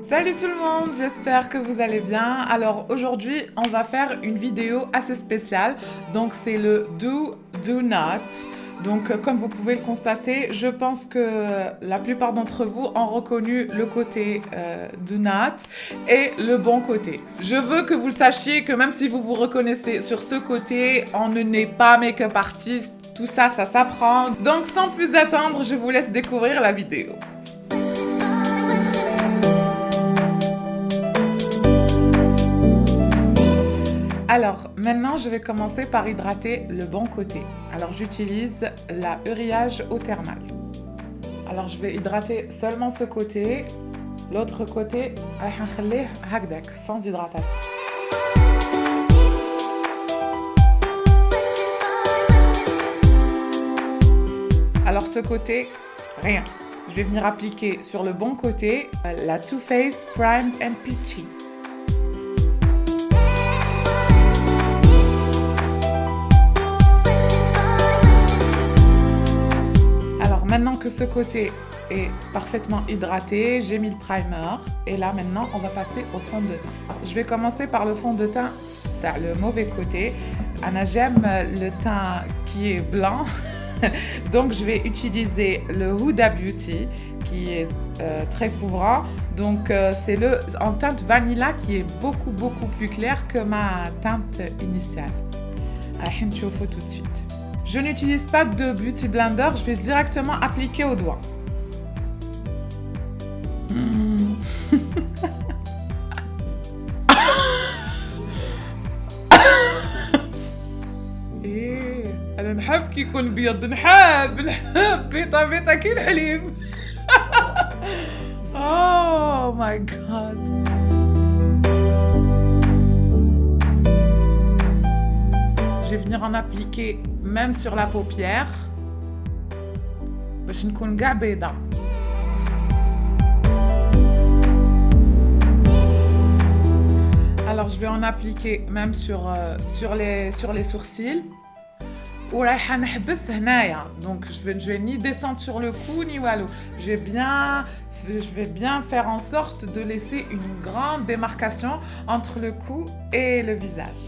Salut tout le monde, j'espère que vous allez bien. Alors aujourd'hui, on va faire une vidéo assez spéciale. Donc c'est le do not. Donc comme vous pouvez le constater, je pense que la plupart d'entre vous ont reconnu le côté do not et le bon côté. Je veux que vous le sachiez que même si vous vous reconnaissez sur ce côté, on ne n'est pas make-up artiste. Tout ça, ça s'apprend. Donc sans plus attendre, je vous laisse découvrir la vidéo. Alors, maintenant, je vais commencer par hydrater le bon côté. Alors, j'utilise la Uriage eau thermale. Alors, je vais hydrater seulement ce côté. L'autre côté, sans hydratation. Alors, ce côté, rien. Je vais venir appliquer sur le bon côté la Too Faced Primed and Peachy. Maintenant que ce côté est parfaitement hydraté, j'ai mis le primer et là maintenant on va passer au fond de teint. Je vais commencer par le fond de teint, le mauvais côté. Anna, j'aime le teint qui est blanc, donc je vais utiliser le Huda Beauty qui est très couvrant. Donc c'est le en teinte vanilla qui est beaucoup plus clair que ma teinte initiale. On va voir tout de suite. Je n'utilise pas de Beauty Blender, je vais directement appliquer au doigt. إيه أنا نحب كي يكون بيض نحب بيضة كي الحليب. Oh my god. Je vais venir en appliquer même sur la paupière. باش نكون كاع بيضة. Alors je vais en appliquer même sur les sourcils. ورايحة نحبس هنايا. Donc je vais ni descendre sur le cou ni walou. Je vais bien faire en sorte de laisser une grande démarcation entre le cou et le visage.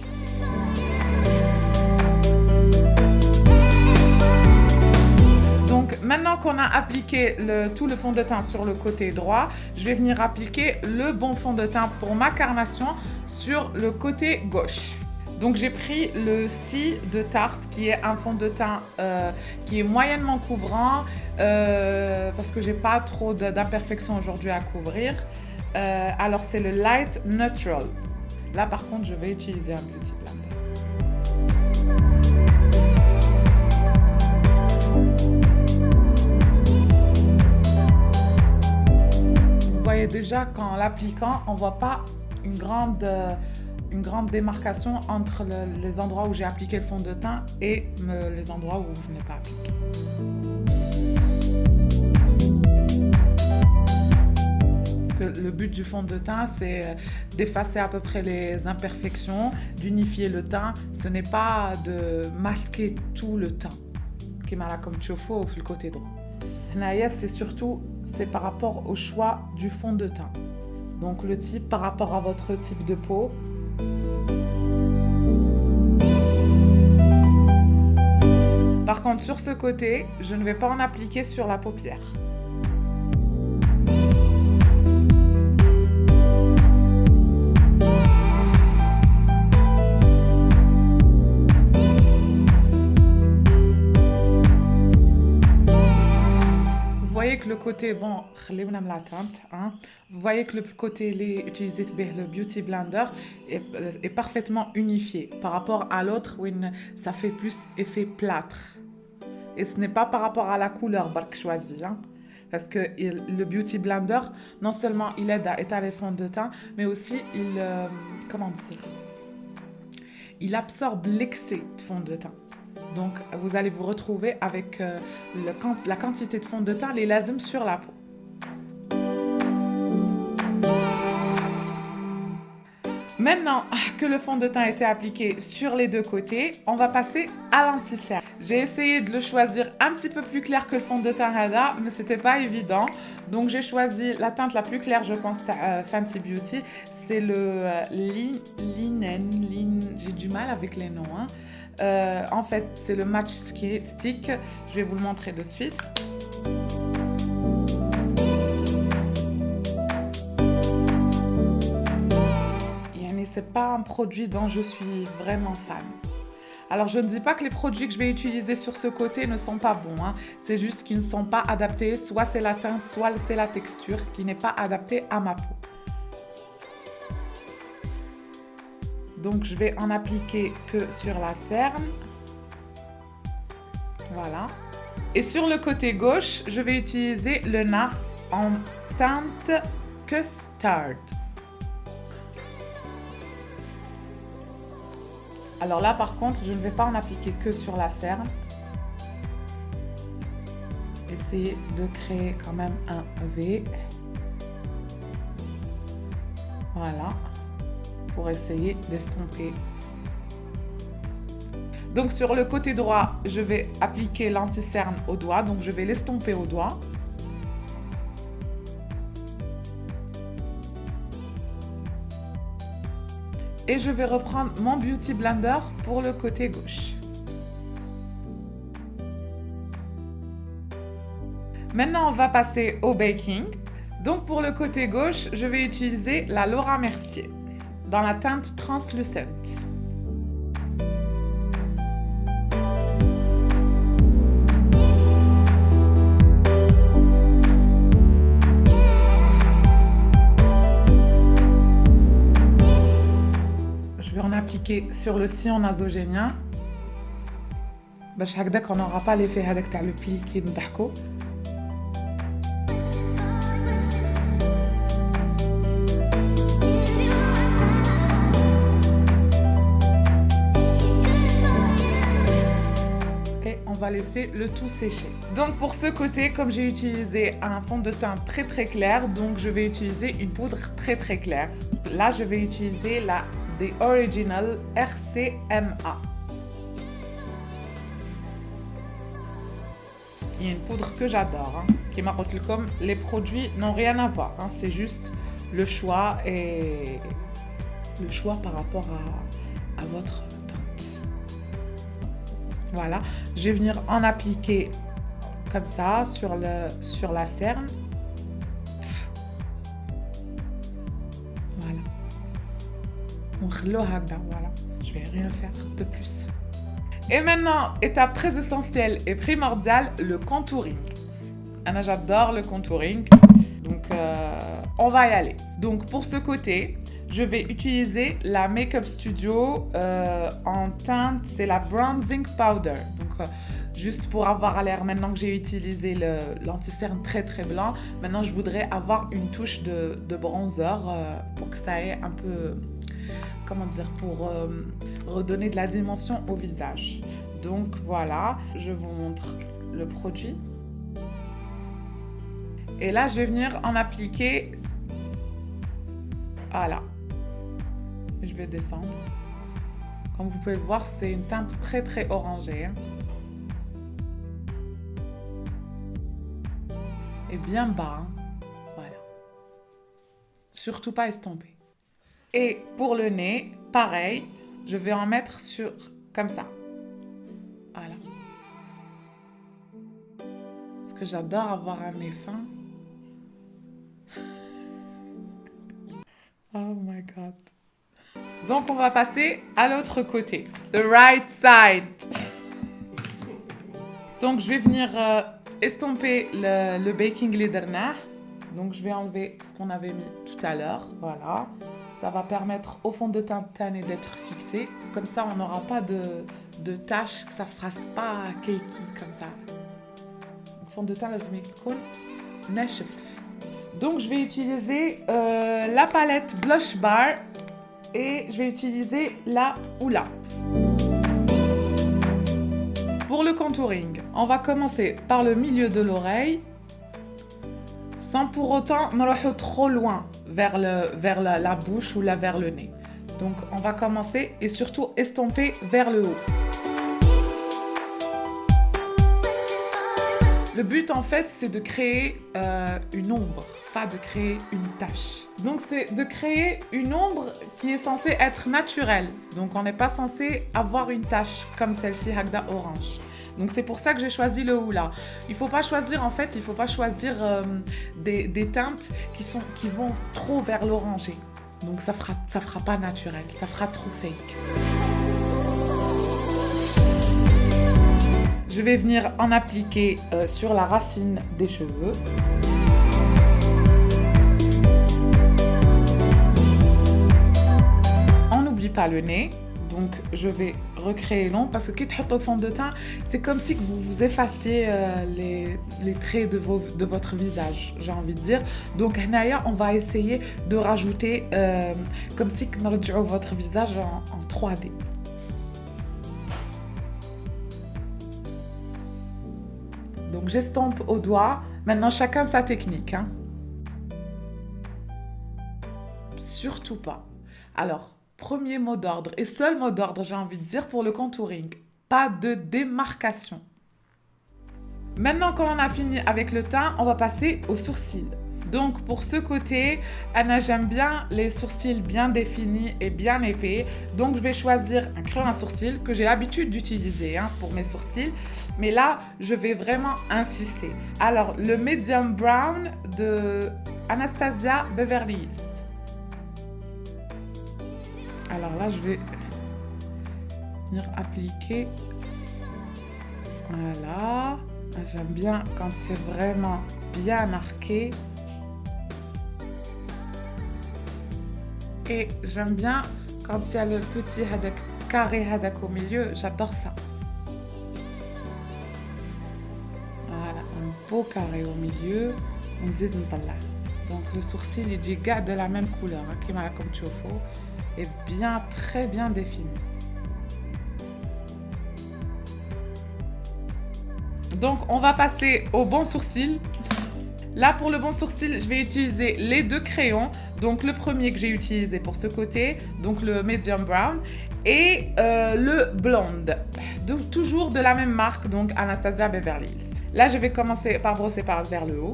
Maintenant qu'on a appliqué tout le fond de teint sur le côté droit, je vais venir appliquer le bon fond de teint pour ma carnation sur le côté gauche. Donc j'ai pris le Si de Tarte qui est un fond de teint qui est moyennement couvrant parce que j'ai pas trop d'imperfections aujourd'hui à couvrir. Alors c'est le Light Neutral. Là par contre je vais utiliser un Beauty Blender. Déjà qu'en l'appliquant, on voit pas une grande démarcation entre les endroits où j'ai appliqué le fond de teint et les endroits où je n'ai pas appliqué. Parce que le but du fond de teint, c'est d'effacer à peu près les imperfections, d'unifier le teint. Ce n'est pas de masquer tout le teint. Comme tu vois au côté droit. C'est par rapport au choix du fond de teint. Donc le type par rapport à votre type de peau. Par contre, sur ce côté, je ne vais pas en appliquer sur la paupière. Vous voyez que le côté, bon, vous voyez que le côté utilisé le Beauty Blender est parfaitement unifié par rapport à l'autre où ça fait plus effet plâtre. Et ce n'est pas par rapport à la couleur choisie, parce que le Beauty Blender, non seulement il aide à étaler le fond de teint, mais aussi il absorbe l'excès de fond de teint. Donc, vous allez vous retrouver avec la quantité de fond de teint, les lazim sur la peau. Maintenant que le fond de teint a été appliqué sur les deux côtés, on va passer à l'anti-cerne. J'ai essayé de le choisir un petit peu plus clair que le fond de teint Hada, mais c'était pas évident. Donc j'ai choisi la teinte la plus claire, je pense, Fenty Beauty. C'est le Linen. J'ai du mal avec les noms. En fait, c'est le Match Stick. Je vais vous le montrer de suite. C'est pas un produit dont je suis vraiment fan. Alors je ne dis pas que les produits que je vais utiliser sur ce côté ne sont pas bons, c'est juste qu'ils ne sont pas adaptés, soit c'est la teinte, soit c'est la texture qui n'est pas adaptée à ma peau. Donc je vais en appliquer que sur la cerne. Voilà. Et sur le côté gauche, je vais utiliser le NARS en teinte Custard. Alors là, par contre, je ne vais pas en appliquer que sur la cerne. Essayez de créer quand même un V. Voilà. Pour essayer d'estomper. Donc sur le côté droit, je vais appliquer l'anti-cerne au doigt. Donc je vais l'estomper au doigt. Et je vais reprendre mon Beauty Blender pour le côté gauche. Maintenant, on va passer au baking. Donc pour le côté gauche, je vais utiliser la Laura Mercier dans la teinte Translucent. Sur le sillon nasogénien باش هكذاك on n'aura pas l'effet هذاك تاع le pli qui نضحكوا. Et on va laisser le tout sécher. Donc pour ce côté, comme j'ai utilisé un fond de teint très clair, donc je vais utiliser une poudre très claire. Là, je vais utiliser la The Original RCMA, qui est une poudre que j'adore. Qui m'a dit comme les produits n'ont rien à voir. C'est juste le choix et le choix par rapport à votre teinte. Voilà, je vais venir en appliquer comme ça sur la cerne. Voilà, je vais rien faire de plus. Et maintenant, étape très essentielle et primordiale, le contouring. Anna, j'adore le contouring, donc on va y aller. Donc pour ce côté, je vais utiliser la Makeup Studio en teinte, c'est la Bronzing Powder. Donc juste pour avoir l'air, maintenant que j'ai utilisé l'anti-cerne très blanc, maintenant je voudrais avoir une touche de bronzer pour que ça ait un peu... Comment dire, pour redonner de la dimension au visage. Donc voilà, je vous montre le produit. Et là, je vais venir en appliquer. Voilà. Je vais descendre. Comme vous pouvez le voir, c'est une teinte très orangée. Et bien bas. Voilà. Surtout pas estompé. Et pour le nez, pareil, je vais en mettre sur comme ça. Voilà. Parce que j'adore avoir un nez fin. Oh my God. Donc on va passer à l'autre côté. The right side. Donc je vais venir estomper le baking leader. Donc je vais enlever ce qu'on avait mis tout à l'heure. Voilà. Ça va permettre au fond de teint tanné d'être fixé. Comme ça, on n'aura pas de taches, que ça ne fasse pas cakey comme ça. Le fond de teint, لازم يكون ناشف. Donc, je vais utiliser la palette Blush Bar et je vais utiliser la Hoola. Pour le contouring, on va commencer par le milieu de l'oreille, sans pour autant نروحوا trop loin vers la bouche ou là vers le nez. Donc on va commencer et surtout estomper vers le haut. Le but, en fait, c'est de créer une ombre, pas de créer une tache. Donc, c'est de créer une ombre qui est censée être naturelle. Donc, on n'est pas censé avoir une tache comme celle-ci, Hagda orange. Donc, c'est pour ça que j'ai choisi le houla. Il faut pas choisir, en fait, des teintes qui vont trop vers l'orangé. Donc, ça fera pas naturel, ça fera trop fake. Je vais venir en appliquer sur la racine des cheveux. On n'oublie pas le nez, donc je vais recréer l'ombre parce que quand tu mets au fond de teint, c'est comme si vous effaciez les traits de votre visage, j'ai envie de dire. Donc là, on va essayer de rajouter comme si nous rejoignons votre visage en 3D. Donc j'estompe au doigt. Maintenant, chacun sa technique. Hein. Surtout pas. Alors, premier mot d'ordre et seul mot d'ordre, j'ai envie de dire, pour le contouring. Pas de démarcation. Maintenant qu'on a fini avec le teint, on va passer aux sourcils. Donc pour ce côté, Anna, j'aime bien les sourcils bien définis et bien épais. Donc je vais choisir un creux à sourcils que j'ai l'habitude d'utiliser pour mes sourcils. Mais là, je vais vraiment insister. Alors, le Medium Brown de Anastasia Beverly Hills. Alors là, je vais venir appliquer. Voilà. J'aime bien quand c'est vraiment bien marqué. Et j'aime bien quand il y a le petit carré au milieu. J'adore ça. Voilà, un beau carré au milieu. On zid nطلع. Donc le sourcil, il dit de la même couleur, comme tu vois, et bien, très bien défini. Donc on va passer au bon sourcil. Là, pour le bon sourcil, je vais utiliser les deux crayons. Donc, le premier que j'ai utilisé pour ce côté, donc le Medium Brown, et le Blonde, toujours de la même marque, donc Anastasia Beverly Hills. Là, je vais commencer par brosser vers le haut.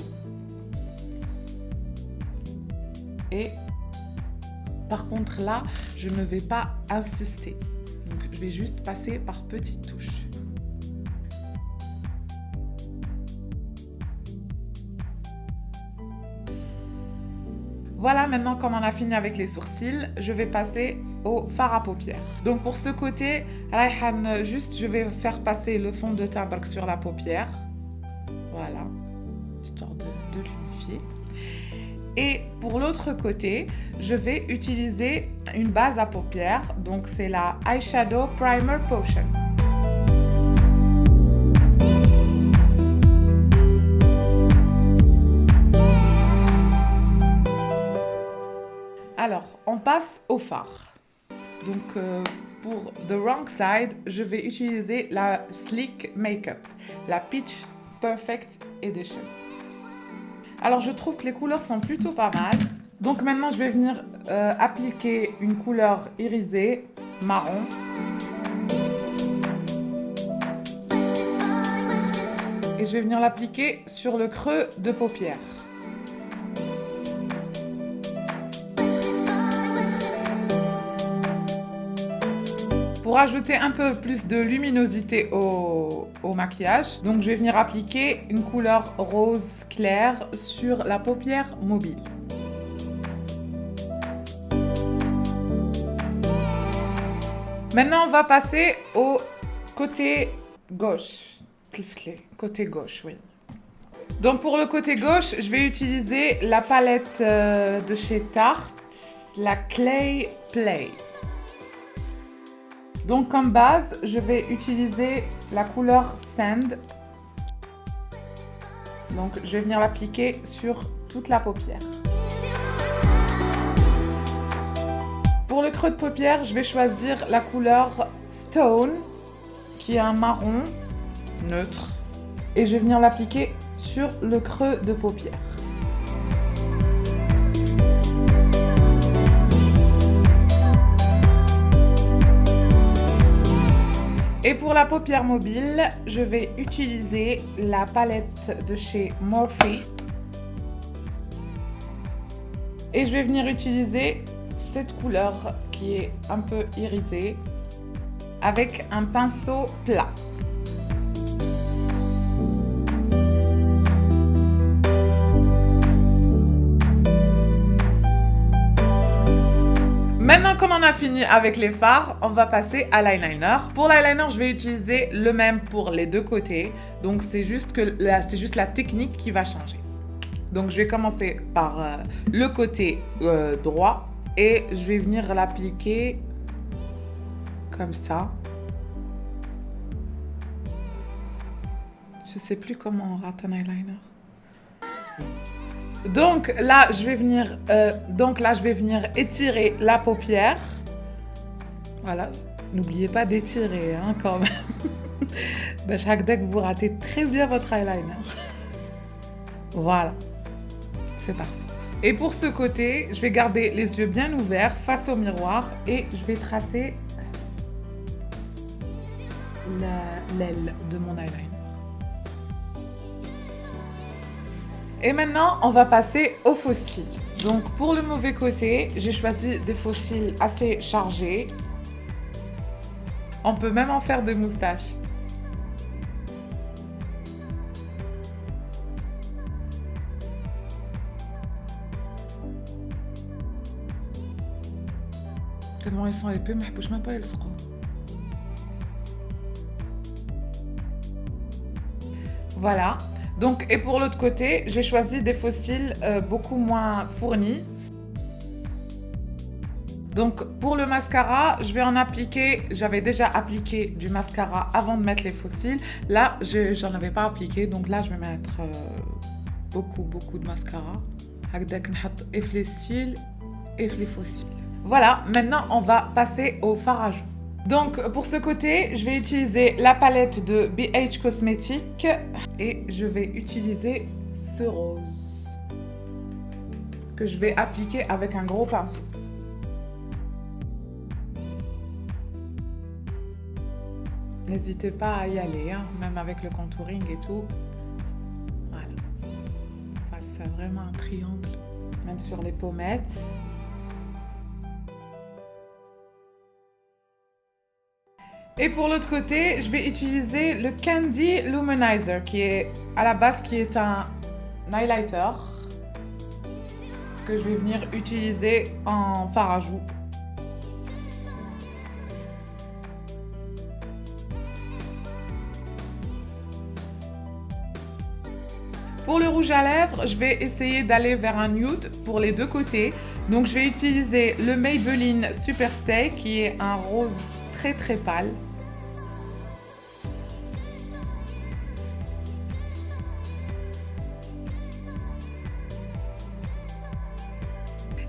Et par contre, là, je ne vais pas insister. Donc, je vais juste passer par petites touches. Voilà, maintenant qu'on en a fini avec les sourcils, je vais passer au fard à paupières. Donc pour ce côté, je vais faire passer le fond de teint sur la paupière. Voilà, histoire de l'unifier. Et pour l'autre côté, je vais utiliser une base à paupières. Donc c'est la Eyeshadow Primer Potion. Alors, on passe au fard. Donc, pour The Wrong Side, je vais utiliser la Sleek Makeup, la Peach Perfect Edition. Alors, je trouve que les couleurs sont plutôt pas mal. Donc, maintenant, je vais venir appliquer une couleur irisée, marron. Et je vais venir l'appliquer sur le creux de paupière. Pour ajouter un peu plus de luminosité au maquillage, donc je vais venir appliquer une couleur rose clair sur la paupière mobile. Maintenant, on va passer au côté gauche. Côté gauche, oui. Donc pour le côté gauche, je vais utiliser la palette de chez Tarte, la Clay Play. Donc comme base, je vais utiliser la couleur Sand. Donc je vais venir l'appliquer sur toute la paupière. Pour le creux de paupière, je vais choisir la couleur Stone, qui est un marron neutre. Et je vais venir l'appliquer sur le creux de paupière. Et pour la paupière mobile, je vais utiliser la palette de chez Morphe. Et je vais venir utiliser cette couleur qui est un peu irisée avec un pinceau plat. Maintenant, comme on a fini avec les fards, on va passer à l'eyeliner. Pour l'eyeliner, je vais utiliser le même pour les deux côtés. Donc, c'est juste la technique qui va changer. Donc, je vais commencer par le côté droit et je vais venir l'appliquer comme ça. Je sais plus comment on rate un eyeliner. Donc là, je vais venir étirer la paupière. Voilà. N'oubliez pas d'étirer, hein, quand même. Chaque deck, vous ratez très bien votre eyeliner. Voilà. C'est parfait. Et pour ce côté, je vais garder les yeux bien ouverts face au miroir et je vais tracer l'aile de mon eyeliner. Et maintenant, on va passer aux faux cils. Donc, pour le mauvais côté, j'ai choisi des faux cils assez chargés. On peut même en faire des moustaches. Tellement ils sont épais, mais je ne peux même pas les serrer. Voilà. Donc, et pour l'autre côté, j'ai choisi des faux cils beaucoup moins fournis. Donc, pour le mascara, je vais en appliquer. J'avais déjà appliqué du mascara avant de mettre les faux cils. Là, j'en avais pas appliqué. Donc là, je vais mettre beaucoup de mascara. Hagdak nhat et les cils et les faux cils. Voilà, maintenant, on va passer au fard à joues. Donc, pour ce côté, je vais utiliser la palette de BH Cosmetics et je vais utiliser ce rose que je vais appliquer avec un gros pinceau. N'hésitez pas à y aller, hein, même avec le contouring et tout. Voilà. On passe vraiment un triangle, même sur les pommettes. Et pour l'autre côté, je vais utiliser le Candy Luminizer qui est à la base un highlighter que je vais venir utiliser en fard à joues. Pour le rouge à lèvres, je vais essayer d'aller vers un nude pour les deux côtés. Donc je vais utiliser le Maybelline Superstay qui est un rose très pâle.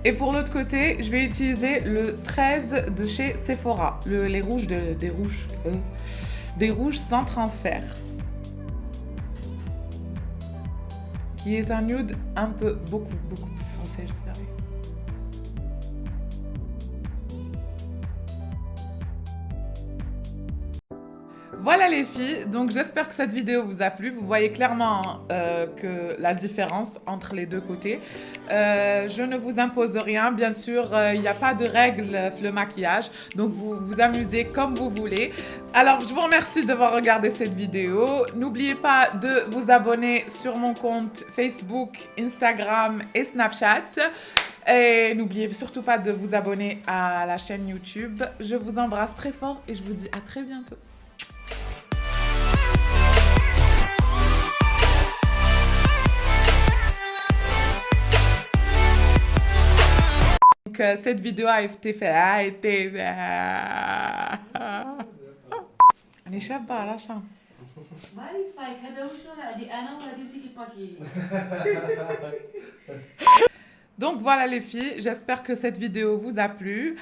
Et pour l'autre côté, je vais utiliser le 13 de chez Sephora, des rouges sans transfert, qui est un nude un peu beaucoup plus foncé, je dirais. Voilà les filles, donc j'espère que cette vidéo vous a plu. Vous voyez clairement que la différence entre les deux côtés. Je ne vous impose rien, bien sûr, il n'y a pas de règles le maquillage, donc vous vous amusez comme vous voulez. Alors je vous remercie d'avoir regardé cette vidéo. N'oubliez pas de vous abonner sur mon compte Facebook, Instagram et Snapchat. Et n'oubliez surtout pas de vous abonner à la chaîne YouTube. Je vous embrasse très fort et je vous dis à très bientôt. Donc, cette vidéo a été faite. أنا شابة على شام. مالي فايك هذا وشو هذه أنا وهذه وتيجي باكي. Donc voilà les filles, j'espère que cette vidéo vous a plu.